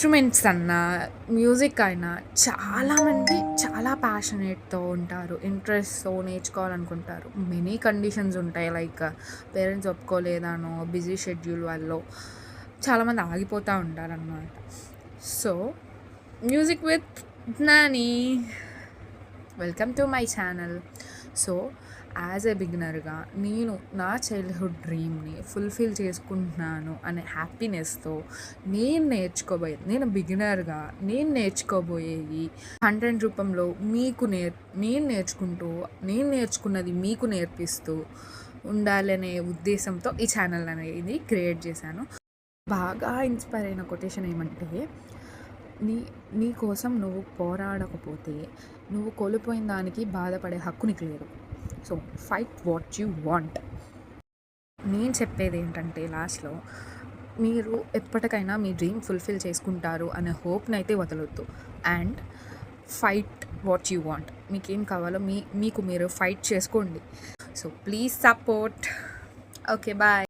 Instruments అన్నా, music అయినా చాలామంది చాలా ప్యాషనేట్‌తో ఉంటారు. ఇంట్రెస్ట్‌తో నేర్చుకోవాలనుకుంటారు. మెనీ కండిషన్స్ ఉంటాయి. లైక్ పేరెంట్స్ ఒప్పుకోలేదనో, బిజీ షెడ్యూల్ వల్లో చాలామంది ఆగిపోతా ఉంటారనమాట. So, music with Nani. Welcome to my channel. So, as a బిగినర్‌గా నేను నా చైల్డ్‌హుడ్ డ్రీమ్‌ని ఫుల్‌ఫిల్ చేసుకుంటున్నాను అనే హ్యాపీనెస్‌తో నేను బిగినర్‌గా నేను నేర్చుకోబోయేవి కంటెంట్ రూపంలో నేను నేర్చుకుంటూ, నేను నేర్చుకున్నది మీకు నేర్పిస్తూ ఉండాలనే ఉద్దేశంతో ఈ ఛానల్ అనేది క్రియేట్ చేశాను. బాగా ఇన్స్పైర్ అయిన కొటేషన్ ఏమంటే, నీ నీ కోసం నువ్వు పోరాడకపోతే నువ్వు కోల్పోయిన దానికి బాధపడే హక్కు నీకు లేదు. So fight what you want. నేను చెప్పేది ఏంటంటే లాస్ట్లో, మీరు ఎప్పటికైనా మీ డ్రీమ్ ఫుల్ఫిల్ చేసుకుంటారు అనే హోప్ని అయితే వదలొద్దు. And fight what you want. మీకేం కావాలో మీకు మీరు ఫైట్ చేసుకోండి. So please support. Okay, bye.